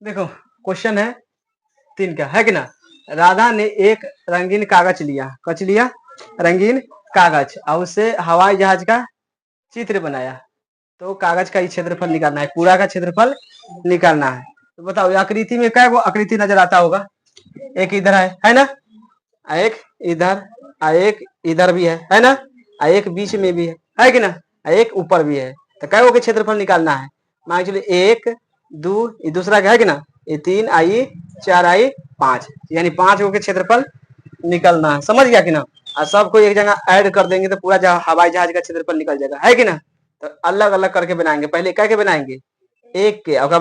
देखो क्वेश्चन है 3 का, है कि ना। राधा ने एक रंगीन कागज लिया, कच लिया रंगीन कागज, और उससे हवाई जहाज का चित्र बनाया। तो कागज का ही क्षेत्रफल निकालना है, पूरा का क्षेत्रफल निकालना है। तो बताओ आकृति में क्या वो आकृति नजर आता होगा। एक इधर है ना, एक इधर, एक इधर भी है ना, एक बीच में भी है कि ना, एक ऊपर भी है। तो क्या के क्षेत्रफल निकालना है। मान चलिए 1 2, ये दूसरा क्या है कि ना, ये 3 आई 4 आई 5, यानी 5 के क्षेत्रफल निकलना है। समझ गया कि ना। और सबको एक जगह ऐड कर देंगे तो पूरा हवाई जहाज का क्षेत्रफल निकल जाएगा, है कि ना। तो अलग अलग करके बनाएंगे, पहले क्या के बनाएंगे, 1 के, उसके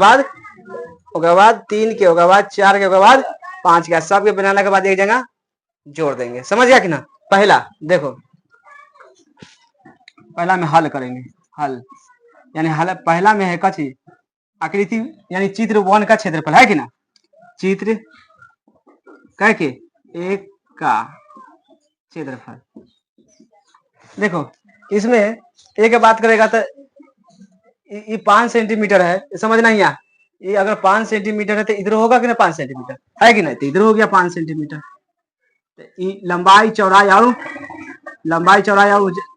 बाद 3 के, उसके बाद 4 के, उसके बाद 5 के, सबके बनाने के बाद एक जगह जोड़ देंगे। समझ गया कि ना। पहला देखो, पहला में हल करेंगे, हल यानी हल पहला में है कची आकृति यानी चित्र 1 का क्षेत्रफल, है कि ना। चित्र कह के 1 का क्षेत्रफल। देखो इसमें एक बात करेगा तो ये 5 सेंटीमीटर है, समझना ही यहाँ। ये अगर 5 सेंटीमीटर है तो इधर होगा कि ना 5 सेंटीमीटर, है कि ना। तो इधर हो गया 5 सेंटीमीटर। लंबाई चौड़ाई और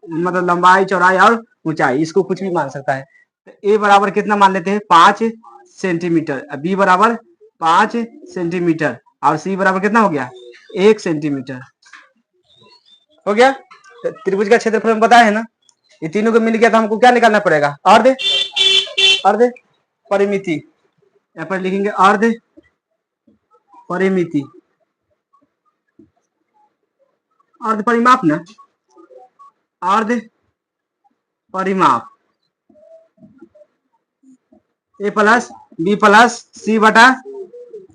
मतलब लंबाई चौड़ाई और ऊंचाई, इसको कुछ भी मान सकता है। तो ए बराबर कितना मान लेते हैं, 5 सेंटीमीटर, बी बराबर 5 सेंटीमीटर, और सी बराबर कितना हो गया, 1 सेंटीमीटर हो गया। तो त्रिभुज का क्षेत्रफल हम बताए है ना। ये तीनों को मिल गया तो हमको क्या निकालना पड़ेगा, अर्ध परिमिति। यहाँ पर लिखेंगे अर्ध परिमिति, अर्ध परिमाप ना, अर्ध परिमाप। ए प्लस बी प्लस सी बटा,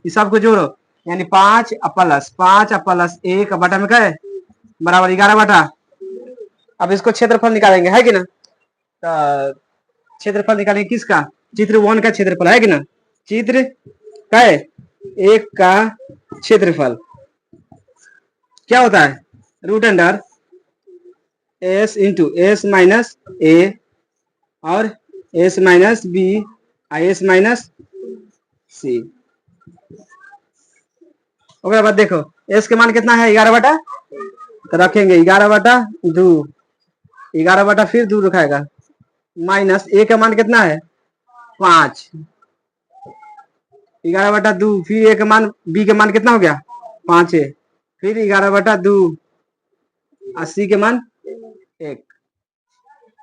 इस सबको जोड़ो, यानी 5 प्लस 1 बटा में क्या है, बराबर 11 बटा। अब इसको क्षेत्रफल निकालेंगे, है कि ना। तो क्षेत्रफल निकालेंगे किसका, चित्र 1 का क्षेत्रफल, है कि ना। चित्र का है 1 का क्षेत्रफल क्या होता है, root under S into S minus A और S minus B S minus C. उसके बाद देखो एस के मान कितना है, 11 बटा, तो रखेंगे 11 बटा 2, 11 बटा फिर 2 रखाएगा, माइनस ए का मान कितना है 5, 11 बटा 2, फिर ए का मान, बी के मान कितना हो गया 5 है, फिर 11 बटा 2, 80 के मान 1।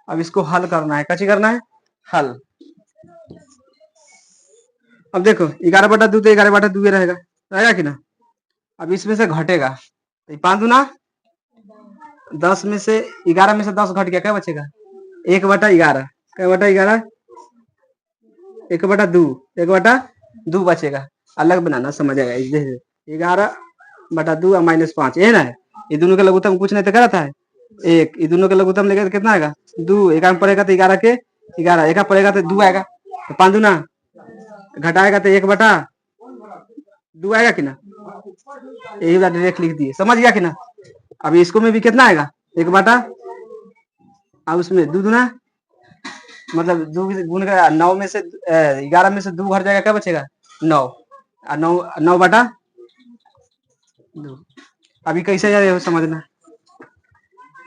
अब इसको हल करना है, कैसे करना है, हल। अब देखो 11 बटा 2 तो 11 बटा 2 रहेगा, रहेगा कि ना। अब इसमें से घटेगा तो 5 दूना 10 में से 11 में से 10 घट गया, क्या बचेगा 1 बटा 11, क्या बटा 11, 1 बटा 2, 1 बटा 2 बचेगा। अलग बनाना समझ आएगा, जैसे 11 बटा 2 और माइनस 5, ये ना है। ये दोनों का लघुत्तम कुछ नहीं तो क्या रहता है 1, ये दोनों का लघुत्तम लेगा तो कितना आएगा 2, एक में पड़ेगा तो 11 के 11, एक पड़ेगा तो 2 आएगा, तो 5 दूना घटाएगा तो 1 बटा 2 आएगा कि ना। यही बात डायरेक्ट लिख दिए, समझ गया कि ना। अब इसको में भी कितना आएगा 1 बटा, अब उसमें 2 दूना मतलब 2 गुण का 9 में से 11 में से 2 घट जाएगा, क्या बचेगा 9, 9 बटा 2। अभी कैसे जा रहे हो समझना,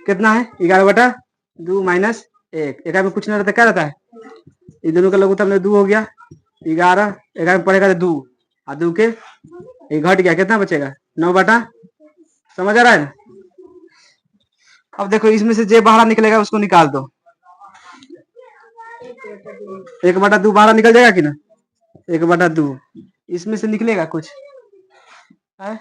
कितना है 11 बटा 2 माइनस 1, एक में कुछ नहीं रहता, क्या रहता है, ये दोनों का लघुत्तम में 2 हो गया, 11 एक में पड़ेगा तो 2 और 2 के ये घट गया, कितना बचेगा 9 बटा, समझ आ रहा है ना। अब देखो इसमें से जे बाहर निकलेगा उसको निकाल दो, 1 बटा 2 बाहर निकल जाएगा कि ना, 1 बटा 2 इसमें से निकलेगा कुछ है,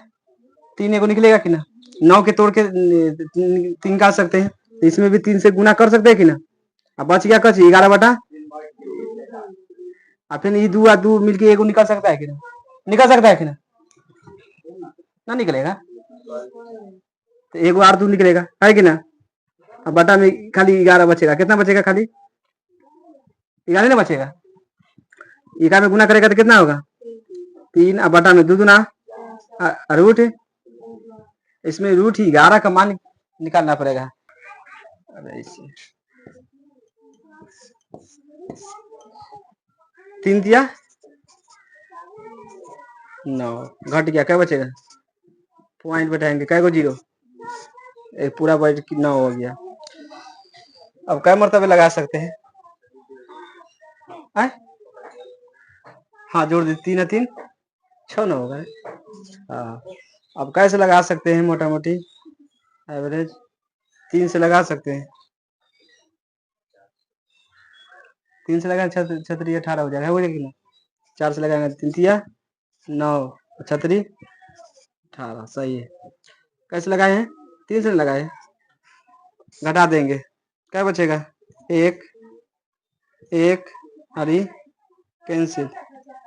3 को निकलेगा कि ना, 9 के तोड़ के 3 निकाल सकते हैं, तो इसमें भी 3 से गुना कर सकते हैं कि ना। अब बच गया कच 11 बटा, और फिर ये 2 और 2 मिलके 1 निकल सकता है कि ना, निकल सकता है कि ना निकलेगा, तो 1 और 2 निकलेगा, है कि ना। अब बटा में खाली 11 बचेगा, कितना बचेगा खाली 11 ना बचेगा, 11 में गुना करेगा तो कितना होगा 3, अब बटा में 2 दूना रूट, इसमें रूट ही 11 का मान निकालना पड़ेगा। इसे 3 दिया 9 घट गया, क्या बचेगा? पॉइंट बैठाएंगे, क्या को 0, एक पूरा पॉइंट 9 हो गया। अब क्या मरतबे लगा सकते हैं? आए? हाँ जोड़ दे, 3 3 6 ना होगा। हाँ, अब कैसे लगा सकते हैं? मोटा मोटी एवरेज 3 से लगा सकते हैं। 3 से लगाएंगे 6 18 हो जाएगा, हो जाएगी ना। 4 से लगाएंगे 3 तिया 9, 6 18, सही है। कैसे लगाए हैं? 3 से लगाए, घटा देंगे, क्या बचेगा? 1 1 हरी कैंसिल,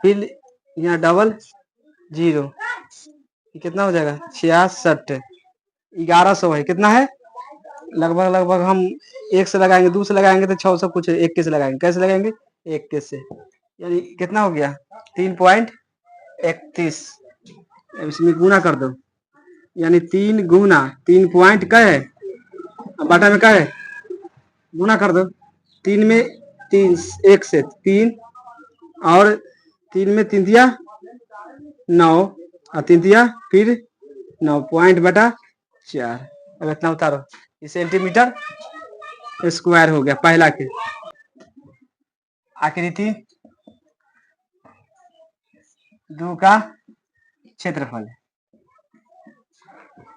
फिर यहाँ डबल 0, कितना हो जाएगा? 66, 1100 है, कितना है? लगभग लगभग हम 1 से लगाएंगे, 2 से लगाएंगे तो 600 कुछ है, 1 से लगाएंगे, कैसे लगाएंगे? 1 से, यानी कितना हो गया? 3.31, इसमें गुना कर दो, यानी 3 गुना 3 पॉइंट क्या है, बाटा में क्या है, गुना कर दो। 3 में 3, 1 से 3, और 3 में 3 दिया 9, और 3 दिया फिर 9, पॉइंट बटा 4। अब इतना उतारो, ये सेंटीमीटर स्क्वायर हो गया पहला के। आकृति 2 का क्षेत्रफल,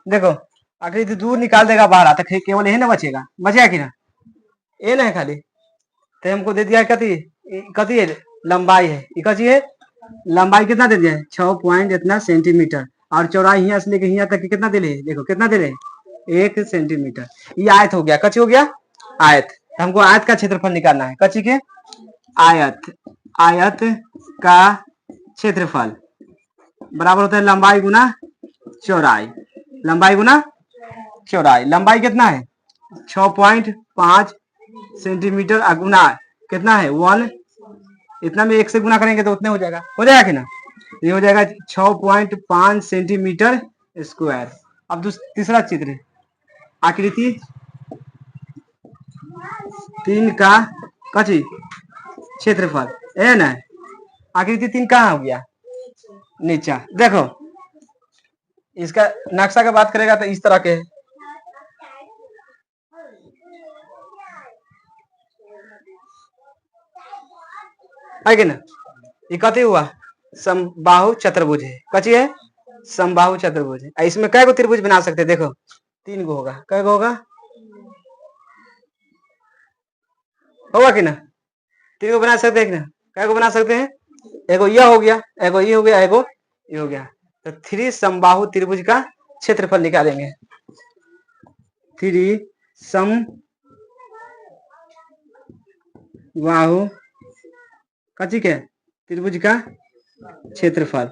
देखो आकृति 2 निकाल देगा बाहर, तो केवल यही ना बचेगा, बचेगा कि ना? ये ना है खाली, तो हमको दे दिया कति कति है, लंबाई है, ये कति है लंबाई, कितना दे दिया है? 6 पॉइंट इतना सेंटीमीटर, और चौड़ाई यहाँ से लेके यहाँ तक कितना दे रहे? देखो कितना दे रहे, 1 सेंटीमीटर। ये आयत हो गया, कच्ची हो गया आयत। हमको आयत का क्षेत्रफल निकालना है, कच्ची के आयत, आयत का क्षेत्रफल बराबर होता है लंबाई गुना चौड़ाई, लंबाई गुना चौड़ाई। लंबाई कितना है? 6.5 सेंटीमीटर, गुना कितना है 1, इतना में 1 से गुना करेंगे तो उतने हो जाएगा, हो जाएगा कि ना? ये हो जाएगा 6.5 सेंटीमीटर स्क्वायर। अब तीसरा चित्र, आकृति 3 का कची क्षेत्रफल, है ना? आकृति 3 कहाँ हो गया? नीचा। देखो इसका नक्शा का बात करेगा तो इस तरह के है कि ना? ये कथी हुआ? समबाहु चतुर्भुज है, कची है? समबाहु चतुर्भुज है। इसमें कै गो त्रिभुज बना सकते हैं? देखो 3 गो होगा, कै गो होगा? होगा कि ना? 3 गो बना सकते हैं कि ना? कै गो बना सकते हैं? एगो यह हो गया, एगो ये हो गया, एगो ये हो गया। तो 3 समबाहु त्रिभुज का क्षेत्रफल निकालेंगे। 3 समबाहु कची के त्रिभुज का क्षेत्रफल,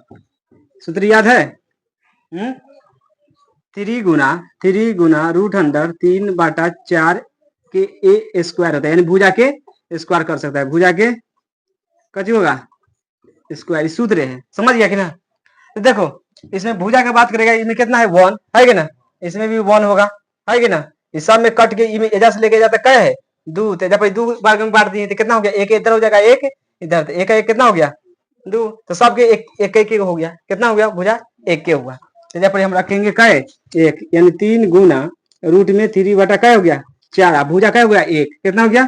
सूत्र याद है? 3 गुना √3/4 के ए स्क्वायर होता है, यानी भुजा के स्क्वायर कर सकता है, भुजा के कची होगा स्क्वायर, सूत्र है, समझ गया कि ना? तो देखो इसमें भुजा का बात करेगा, इसमें कितना है 1 है कि ना? इसमें भी 1 होगा, है कि ना? इस सब में कट के एजा से लेके जाता क्या है 2, तो जब 2 बार में बांट दिए तो कितना हो गया? एक इधर हो जाएगा, एक इधर, तो एक कितना हो गया 2, तो सबके एक एक हो गया, कितना हो गया? भुजा एक के हुआ। तो जब हम रखेंगे क्या? 1, यानी 3 गुना √3/क्या हो गया 4, भुजा क्या हो गया 1, कितना हो गया?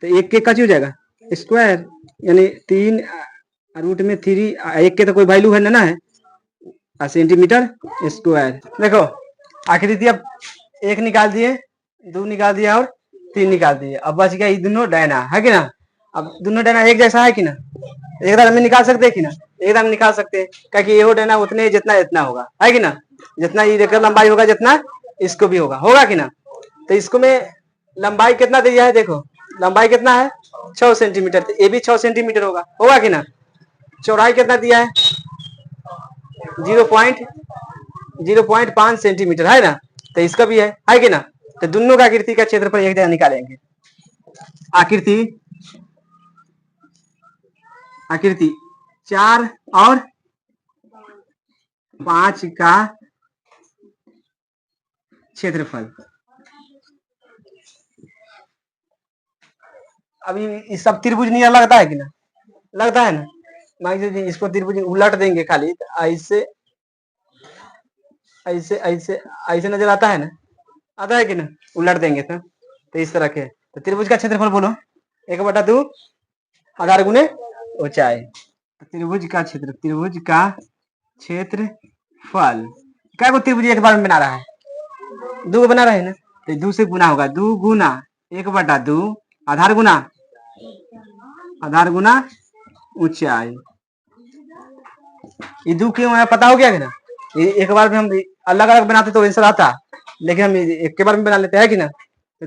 तो 1 के कच हो जाएगा स्क्वायर, यानी 3 √3, 1 के तो कोई वैल्यू है ना, है सेंटीमीटर स्क्वायर। देखो आकृति अब 1 निकाल दिए, 2 निकाल दिया और 3 निकाल दिए, अब बच गया ये दोनों डायना, है कि ना? अब दोनों डायना एक जैसा है कि ना? एक दाम में निकाल सकते हैं कि ना? एक दाम निकाल सकते हैं, क्योंकि ये डायना उतने जितना इतना होगा, है कि ना? जितना ये लंबाई होगा जितना इसको भी होगा, होगा कि ना? तो इसको में लंबाई कितना दिया है? देखो लंबाई कितना है 6 सेंटीमीटर, तो ये भी 6 सेंटीमीटर होगा कि ना? चौड़ाई कितना दिया है? 0.5 सेंटीमीटर, है ना? तो इसका भी है कि ना? तो दोनों का आकृति का क्षेत्रफल एक जगह निकालेंगे। आकृति 4 और 5 का क्षेत्रफल, अभी इस सब त्रिभुज नहीं लगता है कि ना? लगता है ना? मान लीजिए इसको त्रिभुज उलट देंगे खाली तो ऐसे ऐसे ऐसे ऐसे नजर आता है ना, आता है कि ना, उलट देंगे तो इस तरह के। तो त्रिभुज का क्षेत्रफल बोलो, 1/2 आधार गुने ऊंचाई। त्रिभुज का क्षेत्रफल क्या को त्रिभुज एक बार में बना रहा है, 2 बना रहा है ना, तो 2 से गुना होगा, 2 गुना 1/2 आधार गुना ऊंचाई। ये 2 क्यों है पता हो गया कि ना, ये एक बार में हम अलग अलग बनाते तो आंसर आता, लेकिन हम एक के बार में बना लेते हैं कि ना, तो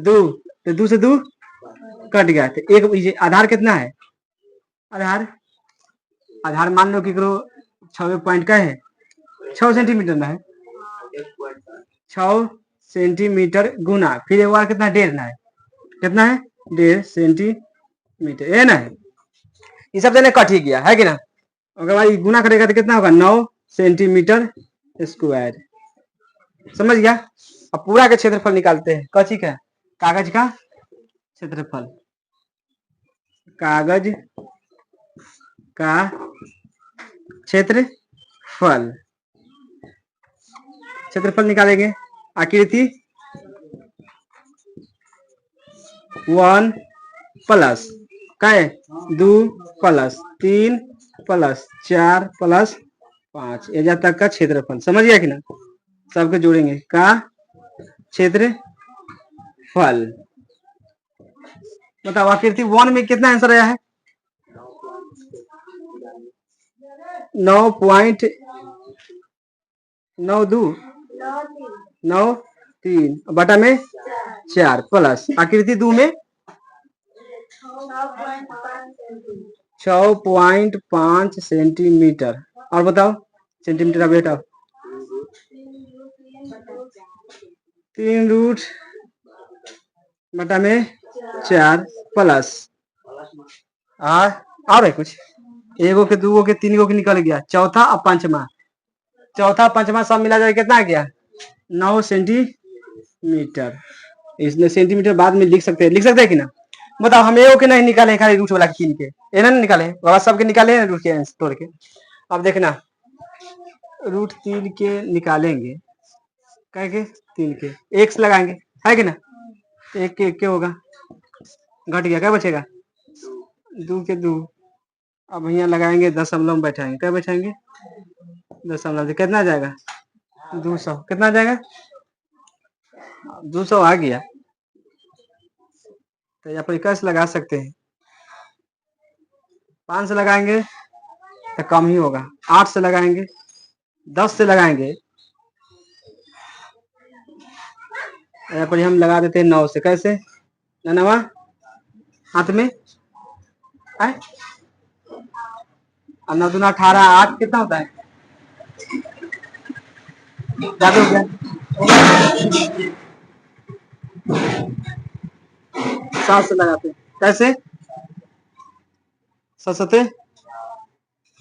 2 से 2 कट गया, तो एक आधार कितना है, आधार मान लो कि करो 6 पॉइंट का है, 6 सेंटीमीटर में है, 6 सेंटीमीटर गुना फिर एक बार कितना 1.5 ना है, कितना है 1.5 सेंटीमीटर, ये ना है, ये सब देने कट ही गया है कि ना। अगर भाई गुना करेगा तो कितना होगा 9 सेंटीमीटर स्क्वायर, समझ गया। अब पूरा का क्षेत्रफल निकालते हैं, कथी का, कागज का क्षेत्रफल, कागज का क्षेत्रफल निकालेंगे। आकृति 1 प्लस 2 प्लस 3 प्लस 4 प्लस 5 एजा तक का क्षेत्रफल, समझ गया कि ना। सबके जोड़ेंगे का क्षेत्रफल। बताओ आकृति 1 में कितना आंसर आया है, 9.9293 बटा में 4 प्लस आकृति 2 में 6.5 सेंटीमीटर। और बताओ सेंटीमीटर, अब बेटा 3 रूट बटा में 4 प्लस और है कुछ, एगो के दूगो के तीन गो के निकल गया, चौथा और पांचवा सब मिला जाए कितना आ गया 9 सेंटीमीटर। इसमें सेंटीमीटर बाद में लिख सकते हैं कि ना। बताओ हम एगो के नहीं निकाले खाली रूट वाला कीन के, ये ना निकाले बाबा, सबके निकाले हैं रूट के तोड़ के। अब देखना रूट 3 के निकालेंगे, कह के 3 के एक से लगाएंगे है कि ना, एक के होगा, घट गया, क्या बचेगा 2 के 2। अब यहाँ लगाएंगे दशमलव में बैठाएंगे, क्या बैठाएंगे दशमलव से, कितना जाएगा 200, कितना जाएगा 200 आ गया। तो यहाँ पर कैसे लगा सकते हैं, 5 से लगाएंगे तो कम ही होगा, 8 से लगाएंगे, 10 से लगाएंगे, यहाँ पर हम लगा देते हैं 9 से, कैसे नवा हाथ में है, 9 दूना 18, 8 कितना होता है, ज्यादा हो गया 7 से लगाते, कैसे 7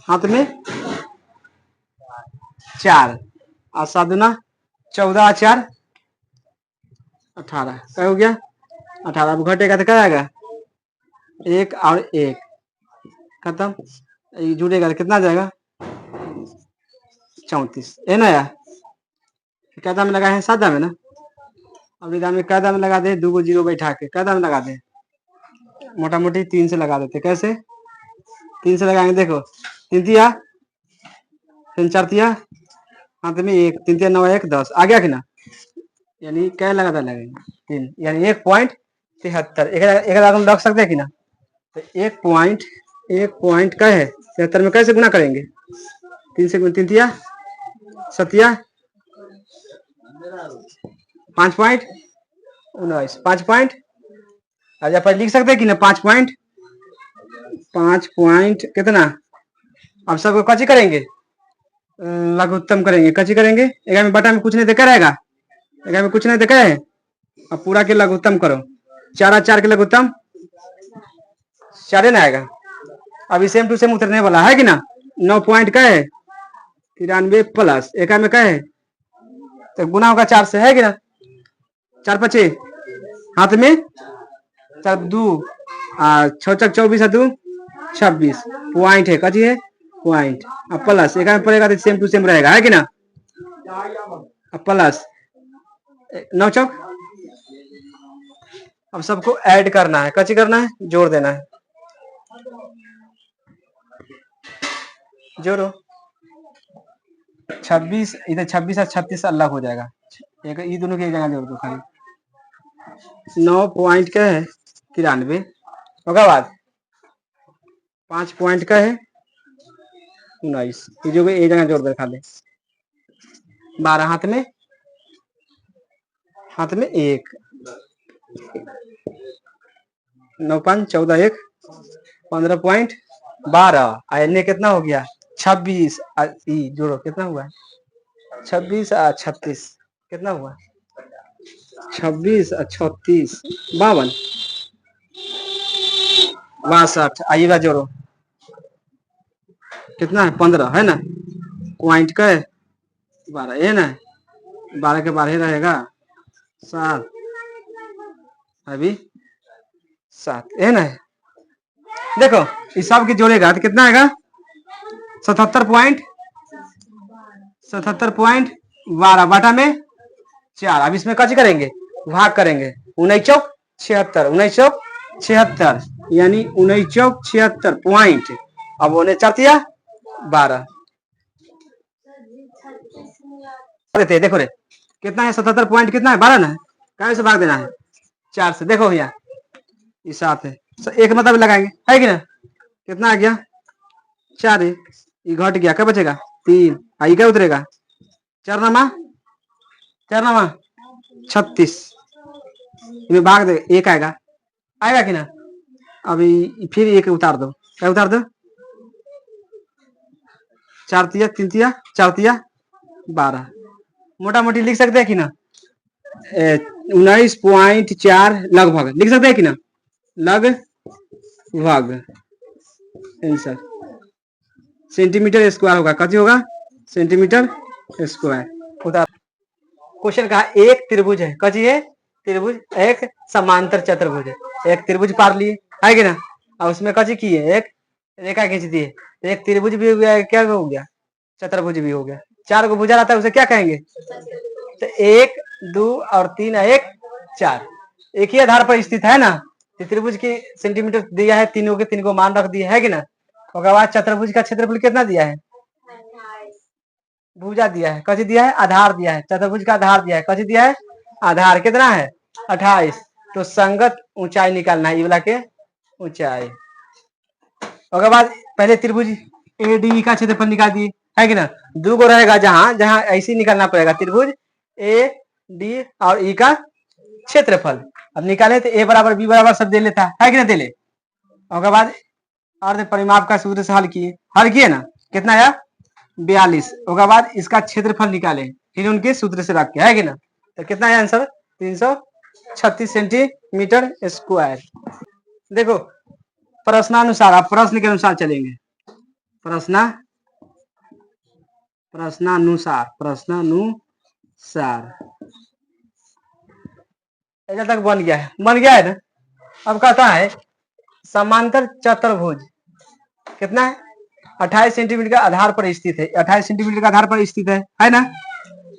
हाथ में 4 और 7 दूना 14 4 18, क्या हो गया 18। अब घटेगा तो क्या आएगा 1 और 1 खत्म, जुड़ेगा तो कितना जाएगा 34, है ना यार। क्या दाम लगा है 7 में ना, अब दाम में क्या दाम लगा दे, 2 जीरो बैठा के क्या दाम लगा दे, मोटा मोटी 3 से लगा देते, कैसे 3 से लगाएंगे, देखो 3 तिया 3 4 तिया हाथ में 1, 3 तिया 9 1 10 आ गया कि ना, यानी क्या लगातार लगेगा 3, यानी 1.73 एक हम रख सकते हैं कि ना। तो 1 क्या है 73 में कैसे गुना करेंगे, 3 से 3 तिया 7 5.19 5 पॉइंट, आज पर लिख सकते हैं कि ना 5 पॉइंट कितना। अब सबको कची करेंगे लघुत्तम करेंगे, कची करेंगे, एक में बटा में कुछ नहीं देखा रहेगा, एक में कुछ नहीं देखा है, अब पूरा के लघुत्तम करो, 4 4 के लघुत्तम 4 ना आएगा। अभी सेम टू सेम उतरने वाला है कि ना, 9 पॉइंट का है 93 प्लस एक में क्या है, तो गुना होगा 4 से, है कि ना, 4 5 हाथ में 4 2 6 4 24 2 26 पॉइंट है, कची है पॉइंट, अब प्लस एक में पड़ेगा तो सेम टू सेम रहेगा, है कि ना। अब प्लस 9 चौक, अब सबको ऐड करना है, कैसे करना है, जोड़ देना है, जोड़ो 26, इधर 26 और 36 अलग हो जाएगा, एक ये दोनों की एक जगह जोड़ दो खाली। 9 पॉइंट का है 93, होगा बाद 5 पॉइंट का है 19, ये जो एक जगह जोड़ दे खाली। 12 हाथ में एक, 9 5 14 1 15.12, आने कितना हो गया 26, जोड़ो कितना हुआ 26 और 36 कितना हुआ 26 और 36 52 62, आइएगा जोड़ो कितना है 15 है ना, पॉइंट का है 12, ये ना 12 के 12 रहेगा 7, अभी 7 है ना। देखो इस सब के जोड़ेगा तो कितना आएगा 77.12 बाटा में 4। अब इसमें कैसे करेंगे, भाग करेंगे, 19 चौक 76, 19 चौक 76, यानी 19 चौक 76 पॉइंट, अब उन्हें 4 दिया 12 देते, देखो रे कितना है 77 पॉइंट कितना है 12 ना, कहाँ से भाग देना है 4 से, देखो भैया ये 7 है, एक मतलब लगाएंगे, है कि ना, कितना आ गया 4 है, ये घट गया, क्या बचेगा 3, आई क्या उतरेगा 4 नामा 36, इन्हें भाग दे, एक आएगा, आएगा कि ना। अभी फिर एक उतार दो, क्या उतार दो 4 तिया 3 तिया 4 तिया 12, मोटा मोटी लिख सकते हैं कि ना 19.4 लगभग लिख सकते हैं कि ना, लगभग आंसर सेंटीमीटर स्क्वायर होगा, कति होगा सेंटीमीटर स्क्वायर। उतार क्वेश्चन कहा एक त्रिभुज है, कची है त्रिभुज, एक समांतर चतुर्भुज है, एक त्रिभुज पार लिए, है कि ना, और उसमें कची की है एक रेखा खींच दी है, तो एक त्रिभुज भी हो गया, क्या हो गया चतुर्भुज भी हो गया, 4 को भुजा रहता है उसे क्या कहेंगे, तो 1 2 और 3 1 4 एक ही आधार पर स्थित है ना, त्रिभुज की सेंटीमीटर दिया है, तीनों के 3 को मान रख दिया है कि ना, उसके बाद चतुर्भुज का क्षेत्रफल कितना दिया है, भुजा दिया है, कैसे दिया है आधार दिया है, चतुर्भुज का आधार दिया है, कैसे दिया है आधार कितना है 28, तो संगत ऊंचाई निकालना है, ये वाला के ऊंचाई, उसके बाद पहले त्रिभुज एडी का क्षेत्रफल निकाल दिए, है कि ना, 2 को रहेगा जहां जहां ऐसे निकालना पड़ेगा, त्रिभुज ए डी और ई का क्षेत्रफल, अब निकाले तो ए बराबर बी बराबर सब दे लेता है कि ना, दे ले, उसके बाद अर्ध परिमाप का सूत्र से हल किए ना, कितना आया 42, उसके बाद इसका क्षेत्रफल निकाले, फिर उनके सूत्र से रख के, है कि ना, तो कितना है आंसर 336 सेंटीमीटर स्क्वायर। देखो प्रश्नानुसार, आप प्रश्न के अनुसार चलेंगे, प्रश्नानुसार ऐसा तक बन गया है ना। अब कहता है समांतर चतुर्भुज कितना है 28 सेंटीमीटर का आधार पर स्थित है, 28 सेंटीमीटर का आधार पर स्थित है ना,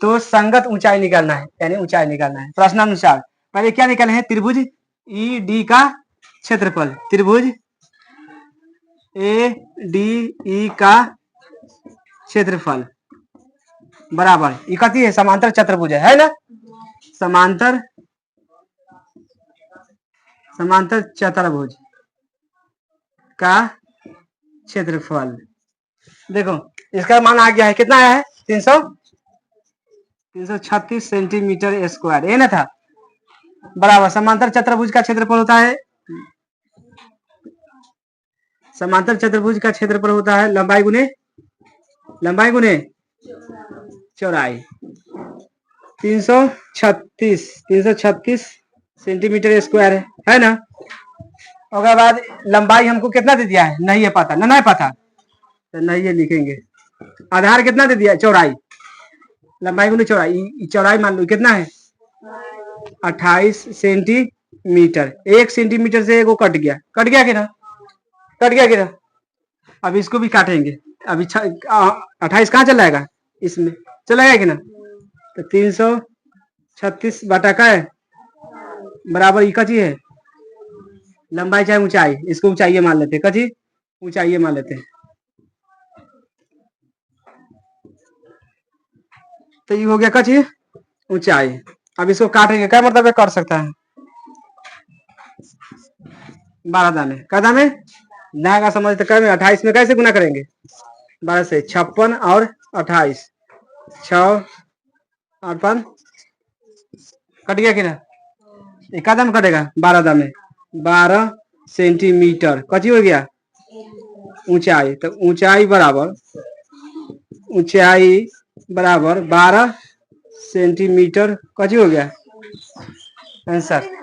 तो संगत ऊंचाई निकालना है, यानी ऊंचाई निकालना है प्रश्नानुसार। पहले क्या निकाले हैं, त्रिभुज ई डी का क्षेत्रफल, त्रिभुज ए डी ई का क्षेत्रफल बराबर इकती है समांतर चतुर्भुज है ना, समांतर चतुर्भुज का क्षेत्रफल। देखो इसका मान आ गया है, कितना आया है 336 सेंटीमीटर स्क्वायर, ये ना था बराबर, समांतर चतुर्भुज का क्षेत्रफल होता है, समांतर चतुर्भुज का क्षेत्रफल होता है लंबाई गुने चौड़ाई, 336 सेंटीमीटर स्क्वायर है ना। उसके बाद लंबाई हमको कितना दे दिया है, नहीं है पता, नहीं पता तो नहीं ये लिखेंगे, आधार कितना दे दिया, चौड़ाई, लंबाई गुने चौड़ाई, चौड़ाई मान लो कितना है 28 सेंटीमीटर, 1 सेंटीमीटर से वो कट गया कि ना, अब इसको भी काटेंगे, अभी 28 कहाँ चला जाएगा, इसमें चला जाएगा कि ना। तो 336 बटा का है बराबर ई कची है, लंबाई चाहे ऊंचाई, इसको ऊंचाई मान लेते हैं, कची ऊंचाई मान लेते हैं। तो ये हो गया कची ऊंचाई। अब इसको काटेंगे, क्या मतलब कर सकता है 12 दाने, क्या दाने दाएं का समझते कर में 28 में कैसे गुना करेंगे 12 से, 56 और 28, 6 और 5 कट गया कि ना, एक दाम कटेगा 12 दामे 12 सेंटीमीटर कची हो गया ऊंचाई। तो ऊंचाई बराबर 12 सेंटीमीटर कची हो गया आंसर।